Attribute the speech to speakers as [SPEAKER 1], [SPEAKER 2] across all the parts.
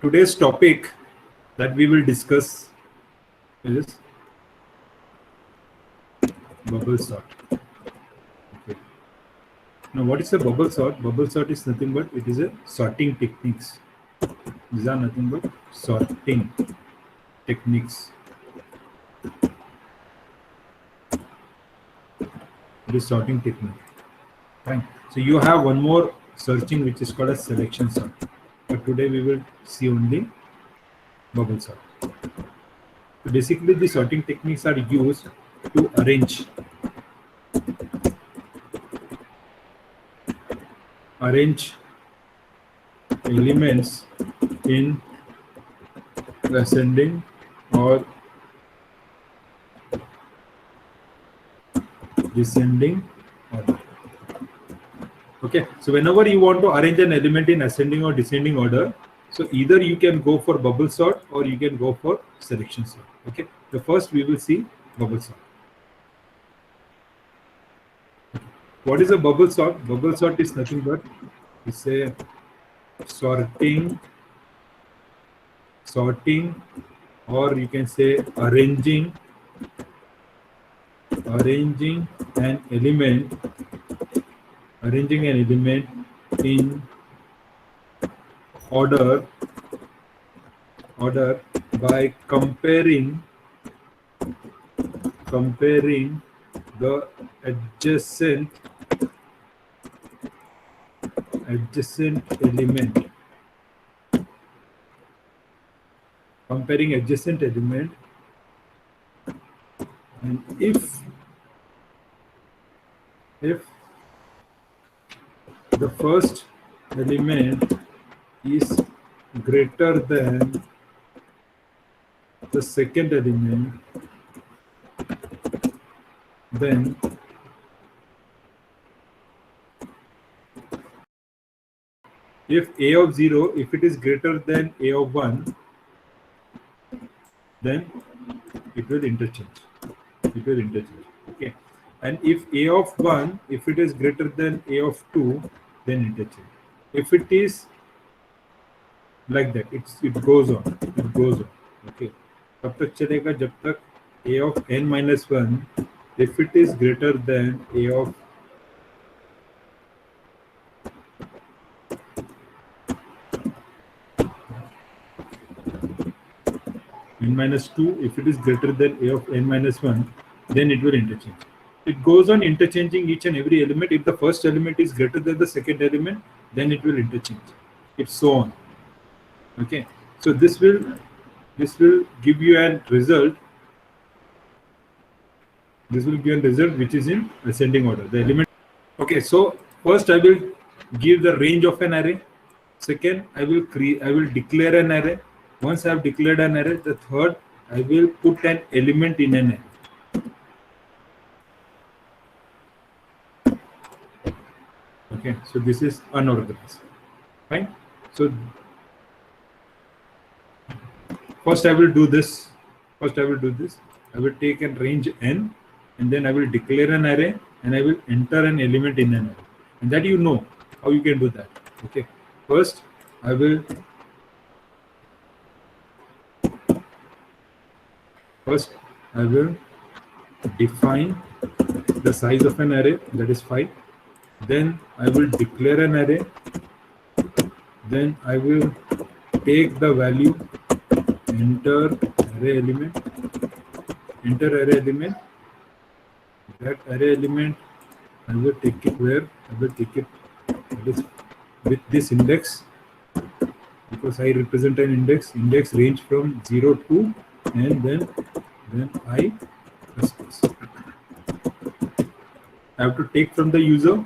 [SPEAKER 1] today's topic that we will discuss is bubble sort. Okay. Now, what is a bubble sort? Bubble sort is nothing but it is a sorting techniques. These are nothing but sorting techniques. It is sorting technique. Fine. So you have one more searching which is called a selection sort. But today we will see only bubble sort. So basically, the sorting techniques are used to arrange elements in ascending or descending order. Okay, so whenever you want to arrange an element in ascending or descending order, so either you can go for bubble sort or you can go for selection sort. Okay, the first we will see bubble sort. What is a bubble sort? Bubble sort is nothing but it's a sorting, or you can say arranging an element in order by comparing the adjacent element. Comparing adjacent element, and if the first element is greater than the second element, then if a of 0, if it is greater than a of 1, then it will interchange. Okay. And if a of 1, if it is greater than a of 2, then interchange. If it is like that, it goes on. Okay. तब तक चलेगा जब तक a of n minus 1, if it is greater than a of n minus 2, if it is greater than a of n minus 1, then it will interchange. It goes on interchanging each and every element. If the first element is greater than the second element, then it will interchange. It's so on. Okay. So this will give you a result. This will give a result which is in ascending order. The element. Okay. So first I will give the range of an array. Second, I will declare an array. Once I have declared an array, the third, I will put an element in an array. Okay, so this is unorganized. Fine. So first I will do this. I will take a range n, and then I will declare an array, and I will enter an element in an array. And that you know how you can do that. Okay. First, I will define the size of an array, that is 5. Then I will declare an array. Then I will take the value, enter array element. That array element, I will take it where? I will take it with this index, because I represent an index. Index range from 0 to, and then I plus. I have to take from the user.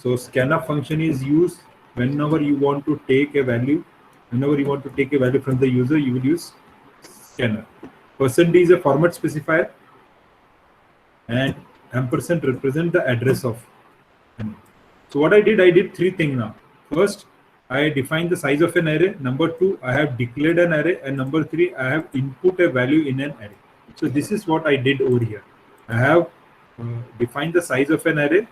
[SPEAKER 1] So scanf function is used whenever you want to take a value. Whenever you want to take a value from the user, you will use scanf. %d is a format specifier, and ampersand represent the address of. So what I did 3 things now. First, I defined the size of an array. Number 2, I have declared an array, and number 3, I have input a value in an array. So this is what I did over here. I have defined the size of an array,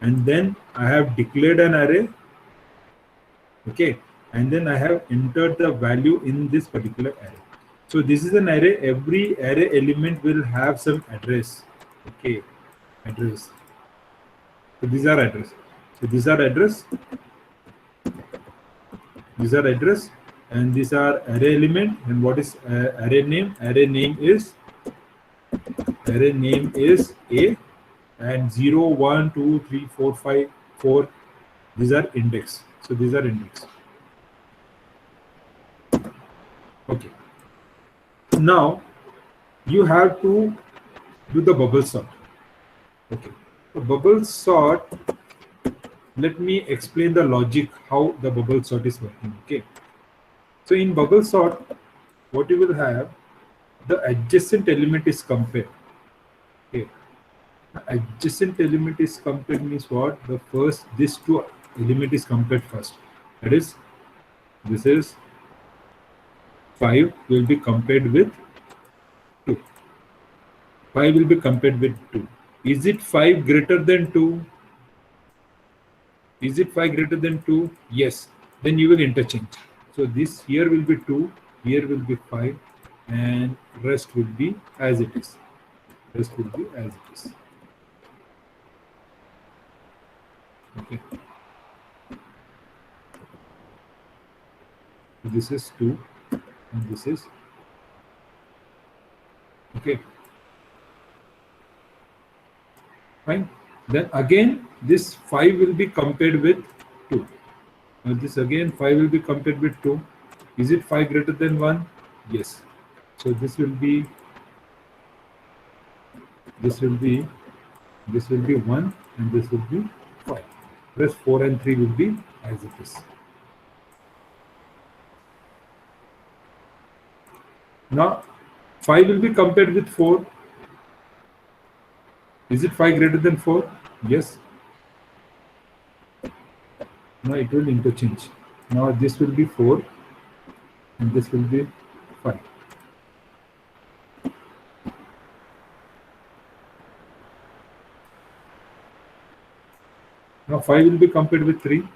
[SPEAKER 1] and then I have declared an array. Okay, and then I have entered the value in this particular array. So this is an array. Every array element will have some address. Okay, address. So these are address. So these are address. These are address, and these are array element. And what is array name? Array name is A, and 0, 1, 2, 3, 4, 5, 4. These are index. So these are index. Okay. Now you have to do the bubble sort. Okay. The bubble sort. Let me explain the logic how the bubble sort is working. Okay. So in bubble sort, what you will have, the adjacent element is compared. Okay. The adjacent element is compared means what? The first, this two element is compared first. That is, this is 5 will be compared with 2. 5 will be compared with 2. Is it 5 greater than 2? Is it 5 greater than 2? Yes. Then you will interchange. So this here will be 2, here will be 5, and rest will be as it is. Rest will be as it is. Okay. This is 2, and this is okay. Fine. Then again, this 5 will be compared with 2. Now this again 5 will be compared with 2. Is it 5 greater than 1? Yes. So this will be 1, and this will be 5. Rest 4 and 3 will be as it is. Now 5 will be compared with 4. Is it 5 greater than 4? Yes. Now it will interchange. Now this will be 4, and this will be 5. Now 5 will be compared with 3.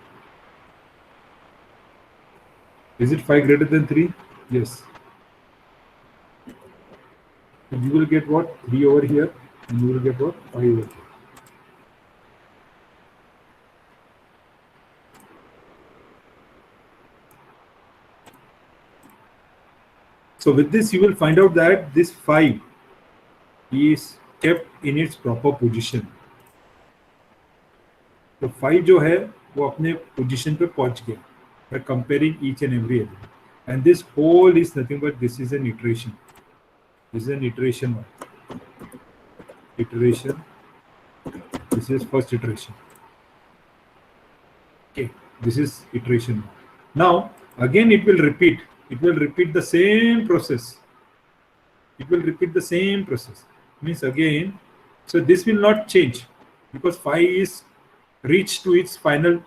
[SPEAKER 1] Is it 5 greater than 3? Yes. And you will get what? 3 over here, and you will get what? 5 over here. So with this, you will find out that this 5 is kept in its proper position. तो 5 जो है वो अपने position पे पहुंच गया by comparing each and every element. And this whole is nothing but this is an iteration. This is an iteration one. Iteration. This is first iteration. Okay, this is iteration one. Now again it will repeat. It will repeat the same process. It will repeat the same process. Means again, so this will not change because 5 is reached to its final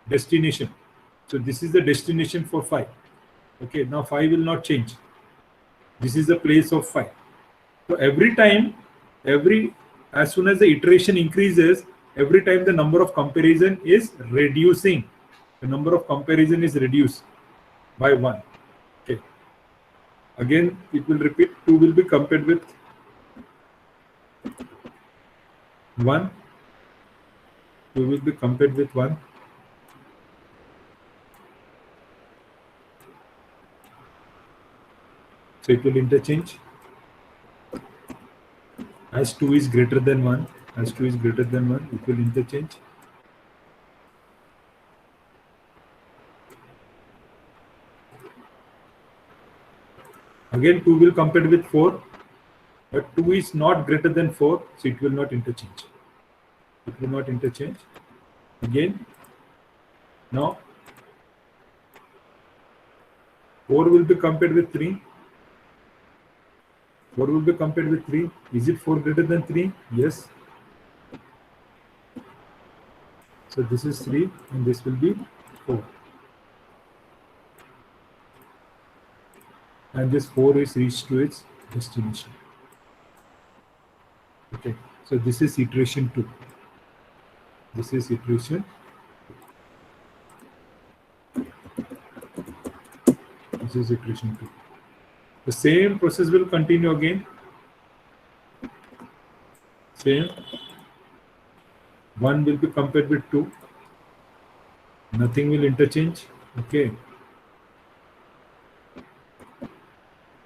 [SPEAKER 1] destination. So this is the destination for 5. Okay, now 5 will not change. This is the place of 5. So every time, as soon as the iteration increases, every time the number of comparison is reducing. The number of comparison is reduced by 1. Okay. Again, it will repeat. 2 will be compared with 1. 2 will be compared with 1. So it will interchange. As 2 is greater than 1, as 2 is greater than 1, it will interchange. Again 2 will compare with 4, but 2 is not greater than 4, so it will not interchange. It will not interchange. Again, now 4 will be compared with 3. 4 will be compared with 3. Is it 4 greater than 3? Yes. So this is 3 and this will be 4. And this 4 is reached to its destination. Okay, so this is iteration 2. This is iteration. This is iteration 2. The same process will continue again. Same. 1 will be compared with 2. Nothing will interchange. Okay.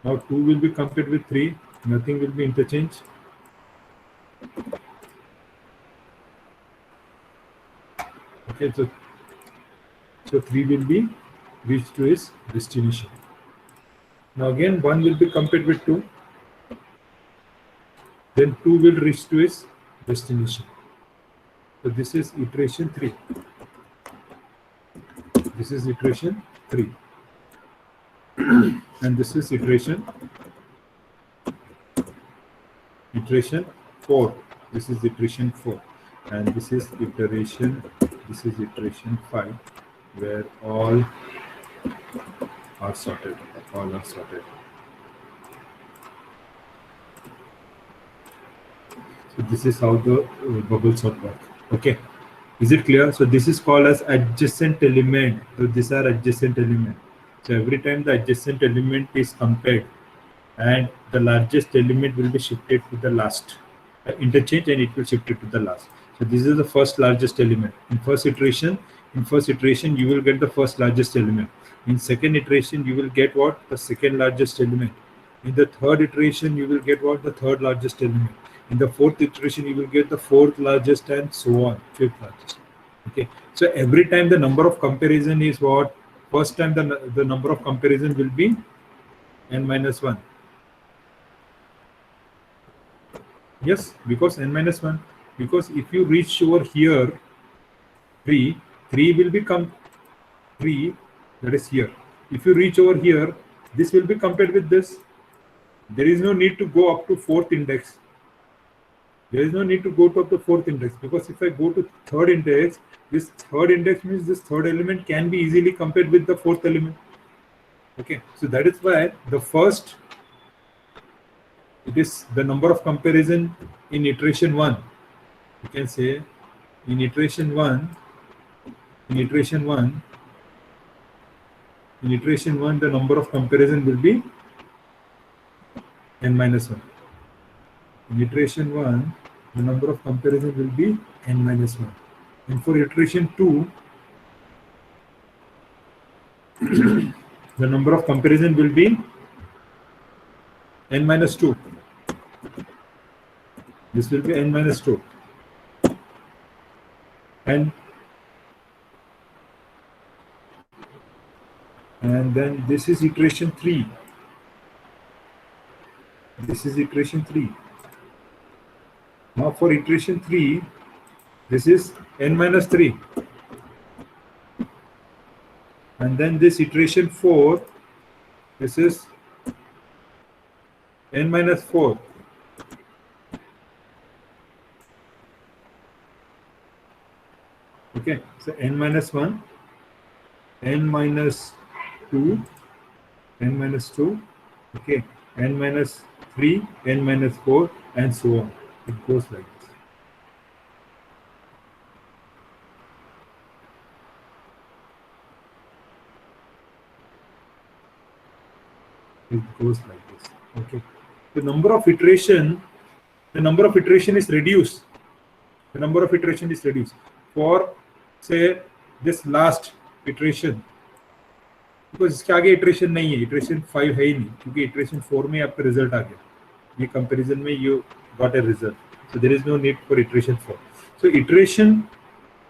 [SPEAKER 1] Now 2 will be compared with 3. Nothing will be interchanged. Okay, so 3 will be reached to its destination. Now again 1 will be compared with 2. Then 2 will reach to its destination. So this is iteration 3. This is iteration 3. And this is iteration 4. This is iteration 4. And this is iteration 5, where all are sorted. All are sorted. So this is how the bubble sort work. Okay, is it clear? So this is called as adjacent element. So these are adjacent element. So every time the adjacent element is compared, and the largest element will be shifted to the last interchange, and it will shift it to the last. So this is the first largest element. In first iteration, you will get the first largest element. In second iteration, you will get what? The second largest element. In the third iteration, you will get what? The third largest element. In the fourth iteration, you will get the fourth largest, and so on, fifth largest. Okay. So every time the number of comparison is what? First time the number of comparison will be n minus 1. Yes, because n minus 1. Because if you reach over here, 3 will become 3, that is here. If you reach over here, this will be compared with this. There is no need to go up to fourth index. There is no need to go to up to fourth index, because if I go to third index, this third index means this third element can be easily compared with the fourth element. Okay, so that is why the first, it is the number of comparison in iteration 1. You can say in iteration 1, the number of comparison will be n minus 1. In iteration 1, the number of comparison will be n minus 1. And for iteration 2, the number of comparison will be n minus 2. This will be n minus 2. And then this is iteration 3. This is iteration 3. Now for iteration 3, this is n minus 3. And then this iteration 4, this is n minus 4. Okay, so n minus 1, n minus 2, n minus 2, okay, n minus 3, n minus 4, and so on. It goes like this. It goes like this. Okay. The number of iteration is reduced. The number of iteration is reduced. For say this last iteration, because इसके आगे iteration नहीं है, iteration 5 है ही नहीं, क्योंकि iteration 4 में आपका result आ गया. ये comparison में you got a result, so there is no need for iteration 4. So iteration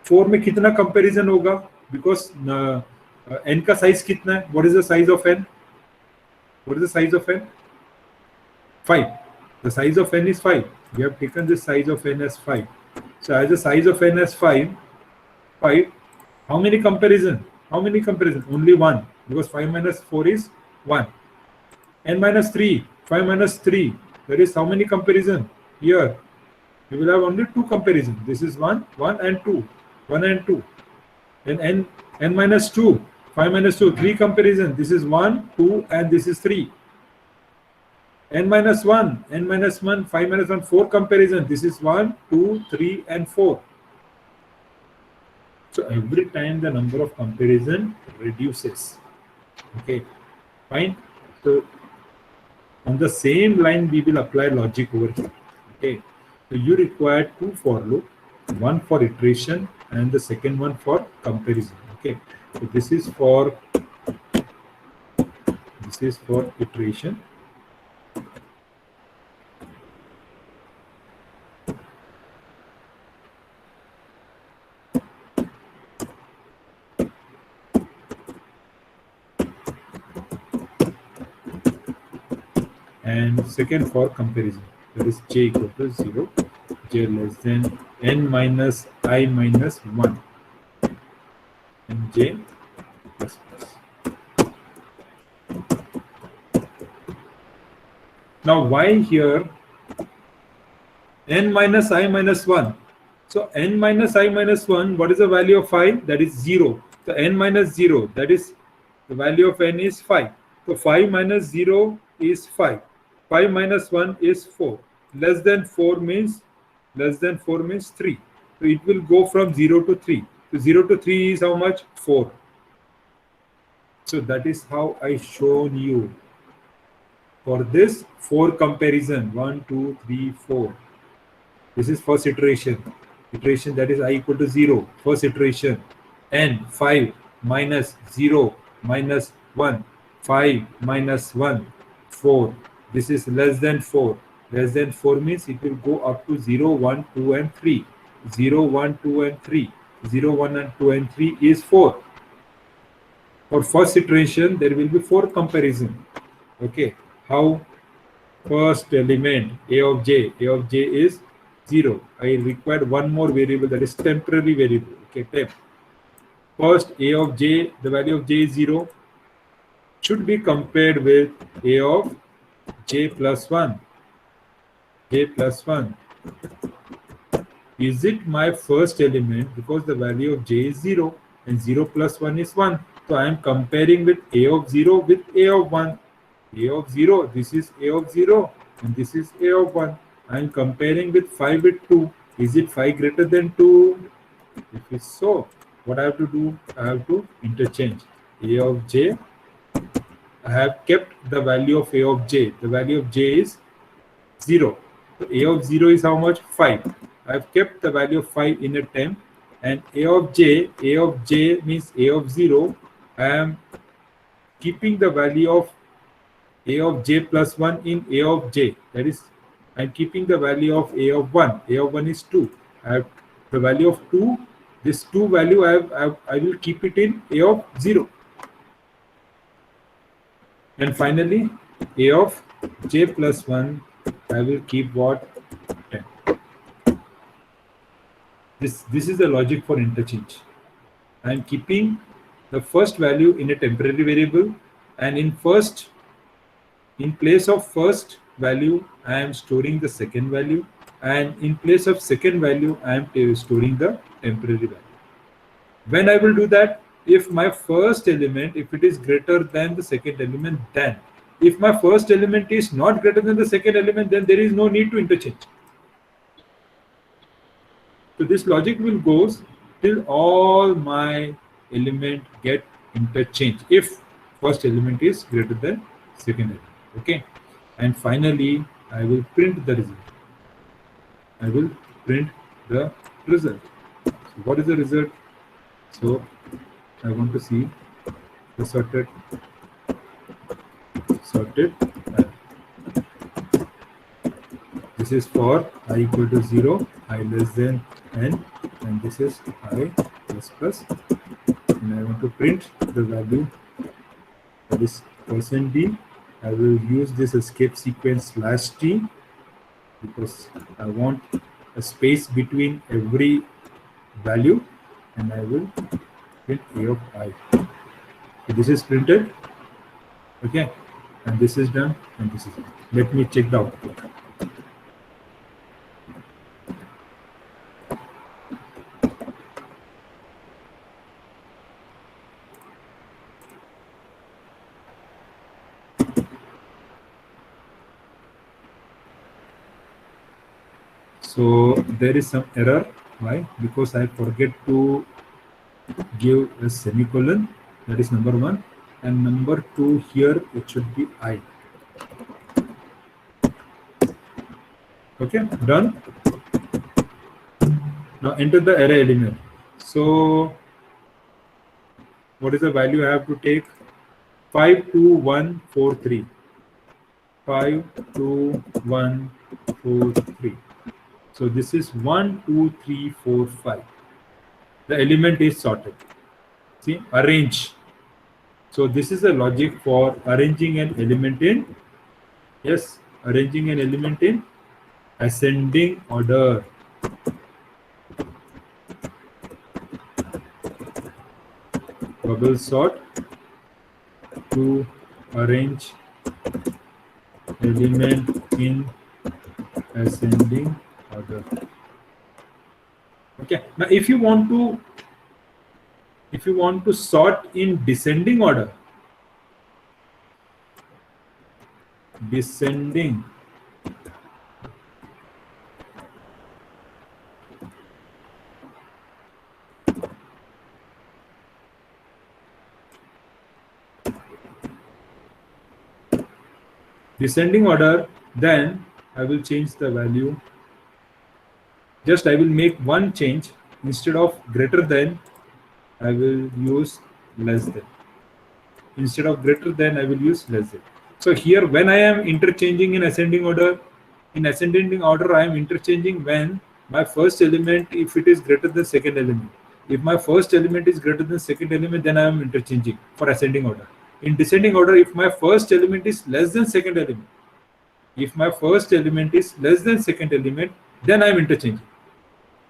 [SPEAKER 1] 4 में कितना comparison होगा? Because n का size कितना है? What is the size of n? What is the size of n? 5. The size of n is 5. We have taken the size of n as 5. So as the size of n as 5, how many comparison? How many comparison? Only one, because 5 minus 4 is 1. n minus 3, 5 minus 3, there is how many comparison? Here, you will have only 2 comparison. This is 1 and 2. 1 and 2. Then n minus 2, 5 minus 2, 3 comparison. This is 1, 2, and this is 3. n minus 1, 5 minus 1, 4 comparison. This is 1, 2, 3, and 4. So every time the number of comparison reduces. Okay. Fine. So on the same line, we will apply logic over here. Okay. So you require two for loop, one for iteration and the second one for comparison. Okay. So this is for iteration. And second for comparison, that is j equal to 0, j less than n minus I minus 1, and j plus plus. Now why here n minus I minus 1? So n minus I minus 1, what is the value of 5? That is 0. So n minus 0, that is the value of n is 5. So 5 minus 0 is 5. 5 minus 1 is 4. Less than 4 means 3. So it will go from 0 to 3. So 0 to 3 is how much? 4. So that is how I shown you. For this 4 comparison, 1, 2, 3, 4. This is first iteration. Iteration, that is I equal to 0. First iteration. N 5 minus 0 minus 1. 5 minus 1, 4. This is less than 4. Less than 4 means it will go up to 0, 1, 2, and 3. 0, 1, 2, and 3. 0, 1, and 2, and 3 is 4. For first iteration, there will be 4 comparison. Okay. How? First element a of j is 0. I required one more variable, that is temporary variable. Okay, temp. First a of j, the value of j is 0, should be compared with a of j plus 1. J plus 1. Is it my first element? Because the value of j is 0 and 0 plus 1 is 1. So I am comparing with a of 0 with a of 1. A of 0, this is a of 0 and this is a of 1. I am comparing with 5 with 2. Is it 5 greater than 2? If it's so, what I have to do? I have to interchange. A of j, I have kept the value of a of j. The value of j is 0. So a of 0 is how much? 5. I have kept the value of 5 in a temp, and a of j means a of 0. I am keeping the value of a of j plus 1 in a of j. That is, I am keeping the value of a of 1. A of 1 is 2. I have the value of 2. This 2 value I will keep it in a of 0. And finally, a of j plus 1, I will keep what? 10. This is the logic for interchange. I am keeping the first value in a temporary variable, and in place of first value, I am storing the second value, and in place of second value, I am storing the temporary value. When I will do that? If my first element, if it is greater than the second element, then. If my first element is not greater than the second element, then there is no need to interchange. So this logic will goes till all my element get interchanged if first element is greater than second element. Okay, and finally I will print the result. I will print the result. So what is the result? So I want to see the sorted. This is for I equal to 0, I less than n, and this is I plus plus, and I want to print the value, that is %d. I will use this escape sequence /t because I want a space between every value, and I will print a of I. So this is printed, okay, and this is done, and this is done. Let me check the output. So there is some error. Why? Because I forget to give a semicolon. That is number 1. and number 2 here it should be I. Okay, done. Now enter the array element. So what is the value I have to take? 52143. 52143. So this is 1 2 3 4 5. The element is sorted. See, arrange. So this is the logic for arranging an element in, yes, arranging an element in ascending order. Bubble sort to arrange element in ascending order. Okay, now if you want to sort in descending order, descending order, then I will change the value. Just I will make one change. Instead of greater than, I will use less than. Instead of greater than, I will use less than. So here when I am interchanging in ascending order, I am interchanging when my first element, if it is greater than second element. If my first element is greater than second element, then I am interchanging for ascending order. In descending order, if my first element is less than second element, if my first element is less than second element, then I am interchanging.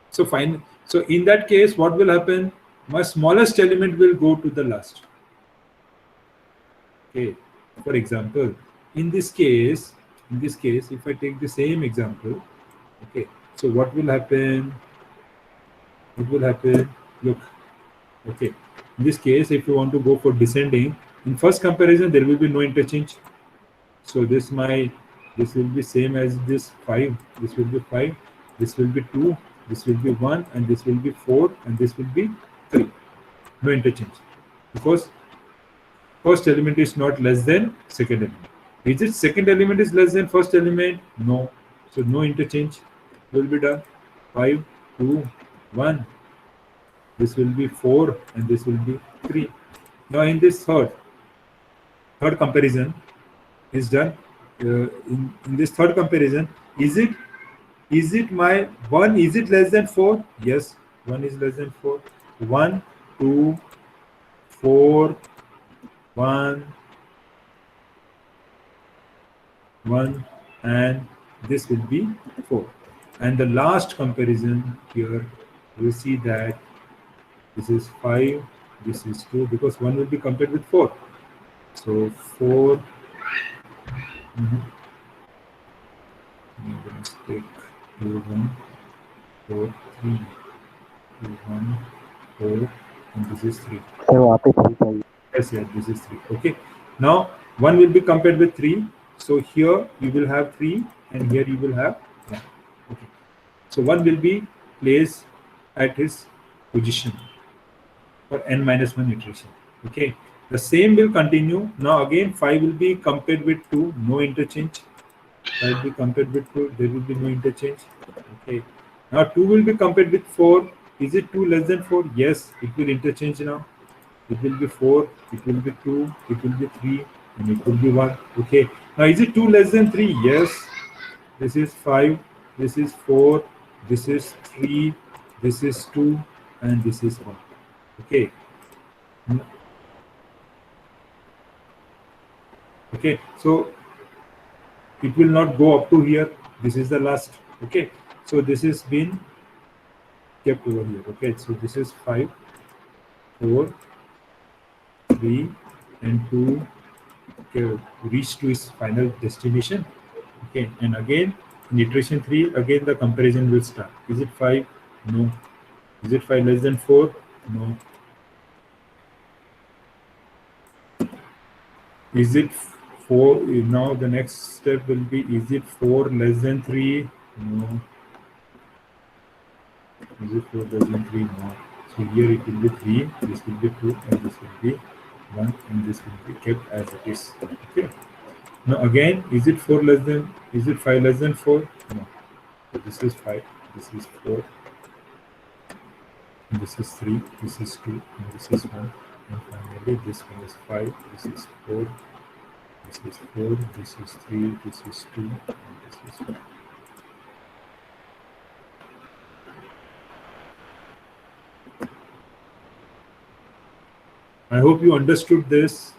[SPEAKER 1] So fine. So in that case, what will happen? My smallest element will go to the last. Okay. For example, in this case, if I take the same example, okay. So what will happen? Look, okay. In this case, if you want to go for descending, in first comparison there will be no interchange. So this will be same as this 5. This will be 5. This will be 2. This will be 1, and this will be 4, and this will be 3. No interchange, because first element is not less than second element. Is it second element is less than first element? No. So no interchange will be done. 5, 2, 1. This will be 4, and this will be 3. Now in this third comparison is done. In this third comparison, is it my 1, is it less than 4? Yes, 1 is less than 4. 1, 2, 4, 1, 1, and this will be 4. And the last comparison here, you see that this is 5, this is 2, because 1 will be compared with 4. So 4. Mistake. 2, 1, 4, 3. 2, 1, 4, and this is 3. Yes, this is 3. Okay. Now 1 will be compared with 3. So here you will have 3, and here you will have 1. Okay. So 1 will be placed at his position for n-1 iteration. Okay. The same will continue. Now again 5 will be compared with 2, no interchange. 5 will be compared with 2, there will be no interchange. Okay. Now 2 will be compared with 4. Is it 2 less than 4? Yes, it will interchange now. It will be 4, it will be 2, it will be 3, and it will be 1. Okay. Now is it 2 less than 3? Yes. This is 5, this is 4, this is 3, this is 2, and this is 1. Okay. Okay. So it will not go up to here. This is the last. Okay. So this has been kept over here. Okay. So this is 5, 4, 3, and 2. Okay, reach to its final destination. Okay, and again in iteration 3, again the comparison will start. Is it 5? No. Is it 5 less than 4? No. Is it 4? Now the next step will be, is it 4 less than 3? No. Is it 4 less than 3? No. So here it will be 3, this will be 2, and this will be 1, and this will be kept as it is. Okay. Now again, is it 4 less than, is it 5 less than 4? No. So this is 5, this is 4, and this is 3, this is 2, and this is 1, and finally this one is 5, this is 4, this is 4, this is 3, this is 2, and this is 1. I hope you understood this.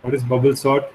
[SPEAKER 1] What is bubble sort?